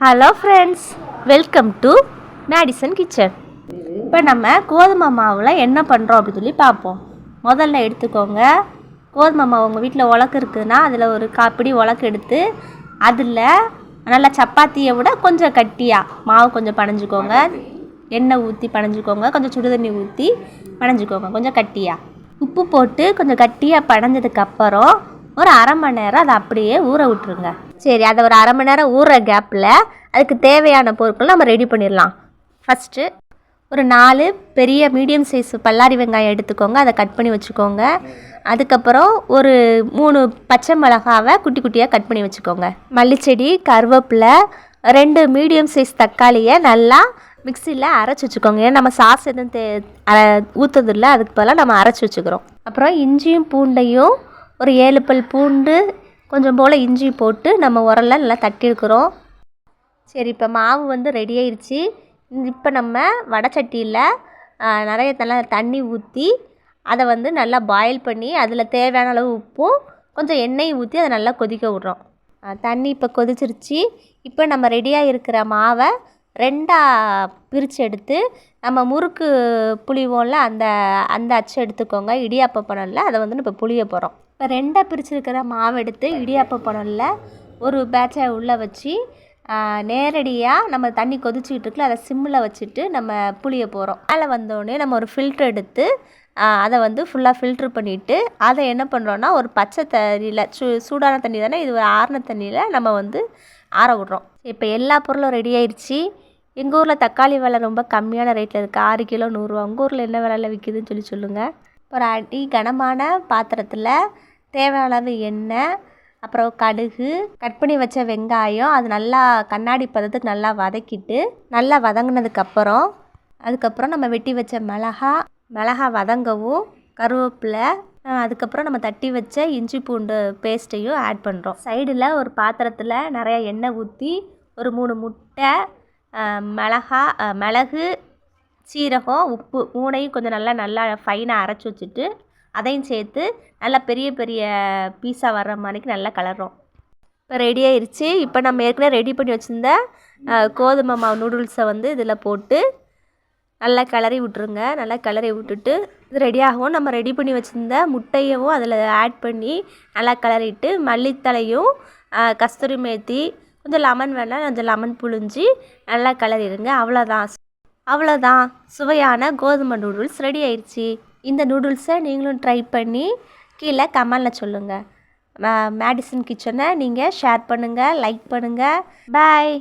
Hello friends, welcome to Madison kitchen. இப்போ நம்ம கோதுமை மாவில் என்ன பண்ணுறோம் அப்படின்னு சொல்லி பார்ப்போம். முதல்ல எடுத்துக்கோங்க, கோதுமை மாவு உங்கள் வீட்டில் உலக்கு இருக்குதுன்னா அதில் ஒரு காப்பிடி உலக்கு எடுத்து அதில் நல்லா சப்பாத்தியை விட கொஞ்சம் கட்டியாக மாவு கொஞ்சம் பனைஞ்சிக்கோங்க. எண்ணெய் ஊற்றி பனைஞ்சிக்கோங்க, கொஞ்சம் சுடுதண்ணி ஊற்றி பனைஞ்சிக்கோங்க, கொஞ்சம் கட்டியாக. உப்பு போட்டு கொஞ்சம் கட்டியாக பனைஞ்சதுக்கப்புறம் ஒரு அரை மணி நேரம் அதை அப்படியே ஊற விட்டுருங்க. சரி, அதை ஒரு அரை மணி நேரம் ஊற கேப்பில் அதுக்கு தேவையான பொருட்கள் நம்ம ரெடி பண்ணிடலாம். ஃபஸ்ட்டு ஒரு 4 பெரிய மீடியம் சைஸ் பல்லாரி வெங்காயம் எடுத்துக்கோங்க, அதை கட் பண்ணி வச்சுக்கோங்க. அதுக்கப்புறம் ஒரு 3 பச்சை மிளகாவை குட்டி குட்டியாக கட் பண்ணி வச்சுக்கோங்க. மல்லிச்செடி, கருவேப்பிலை, 2 மீடியம் சைஸ் தக்காளியை நல்லா மிக்சியில் அரைச்சி வச்சுக்கோங்க. ஏன்னா நம்ம சாஸ் எதுவும் ஊற்றுறதில்ல, அதுக்கு பதிலாக நம்ம அரைச்சி வச்சுக்கிறோம். அப்புறம் இஞ்சியும் பூண்டையும் ஒரு 7 பல் பூண்டு கொஞ்சம் போல் இஞ்சி போட்டு நம்ம உரல்ல நல்லா தட்டி எடுக்கிறோம். சரி, இப்போ மாவு ரெடி ஆயிடுச்சு. இப்போ நம்ம வடைச்சட்டியில் நிறைய நல்லா தண்ணி ஊற்றி அதை நல்லா பாயில் பண்ணி அதில் தேவையான அளவு உப்பும் கொஞ்சம் எண்ணெயும் ஊற்றி அதை நல்லா கொதிக்க விட்றோம். தண்ணி இப்போ கொதிச்சிருச்சு. இப்போ நம்ம ரெடியாக இருக்கிற மாவை 2ஆக பிரித்து எடுத்து நம்ம முறுக்கு புளிவோம்ல அந்த அச்சு எடுத்துக்கோங்க. இடியாப்ப பணம்ல அதை இப்போ புளிய போகிறோம். இப்போ 2ஆக பிரிச்சுருக்கிற மாவு எடுத்து இடியாப்ப பணம்ல ஒரு பேட்சை உள்ளே வச்சு நேரடியாக நம்ம தண்ணி கொதிச்சுக்கிட்டு இருக்குல்ல அதை சிம்மில் வச்சுட்டு நம்ம புளிய போகிறோம். மேலே வந்தோடனே நம்ம ஒரு ஃபில்ட்ரு எடுத்து அதை ஃபுல்லாக ஃபில்ட்ரு பண்ணிவிட்டு அதை என்ன பண்ணுறோன்னா ஒரு பச்சை தண்ணியில் சூடான தண்ணி தானே இது, ஒரு ஆறின தண்ணியில் நம்ம ஆற விட்றோம். இப்போ எல்லா பொருளும் ரெடி ஆயிடுச்சு. எங்கள் ஊரில் தக்காளி விலை ரொம்ப கம்மியான ரேட்டில் இருக்குது, 6 கிலோ 100 ரூபா. உங்கள் ஊரில் என்ன விலையில் விற்கிதுன்னு சொல்லுங்கள். ஒரு அடி கனமான பாத்திரத்தில் தேவையான அளவு எண்ணெய், அப்புறம் கடுகு, கட் பண்ணி வச்ச வெங்காயம், அது நல்லா கண்ணாடி பதத்துக்கு நல்லா வதக்கிட்டு நல்லா வதங்கினதுக்கப்புறம் அதுக்கப்புறம் நம்ம வெட்டி வச்ச மிளகா வதங்கவும், கருவேப்பிலை, அதுக்கப்புறம் நம்ம தட்டி வச்ச இஞ்சி பூண்டு பேஸ்ட்டையும் ஆட் பண்ணுறோம். சைடில் ஒரு பாத்திரத்தில் நிறையா எண்ணெய் ஊற்றி ஒரு 3 முட்டை, மிளகு, சீரகம், உப்பு 3ஐயும் கொஞ்சம் நல்லா ஃபைனாக அரைச்சி வச்சுட்டு அதையும் சேர்த்து நல்லா பெரிய பெரிய பீஸாக வர்ற மாதிரிக்கு நல்லா கலர்றோம். இப்போ ரெடி ஆயிடுச்சு. இப்போ நம்ம ஏற்கனவே ரெடி பண்ணி வச்சுருந்த கோதுமை மாவு நூடுல்ஸை இதில் போட்டு நல்லா கிளறி விட்டுருங்க. நல்லா கிளறி விட்டுட்டு இது ரெடியாகவும் நம்ம ரெடி பண்ணி வச்சுருந்த முட்டையவும் அதில் ஆட் பண்ணி நல்லா கிளறிட்டு மல்லித்தலையும் கஸ்தூரி மேத்தி, கொஞ்சம் லெமன் வேணால் கொஞ்சம் லெமன் புழிஞ்சி நல்லா கிளறிடுங்க. அவ்வளோதான் சுவையான கோதுமை நூடுல்ஸ் ரெடி ஆயிடுச்சு. இந்த நூடுல்ஸை நீங்களும் ட்ரை பண்ணி கீழே கமெண்டில் சொல்லுங்கள். மேடிசன் கிச்சனை நீங்கள் ஷேர் பண்ணுங்கள், லைக் பண்ணுங்கள். பாய்.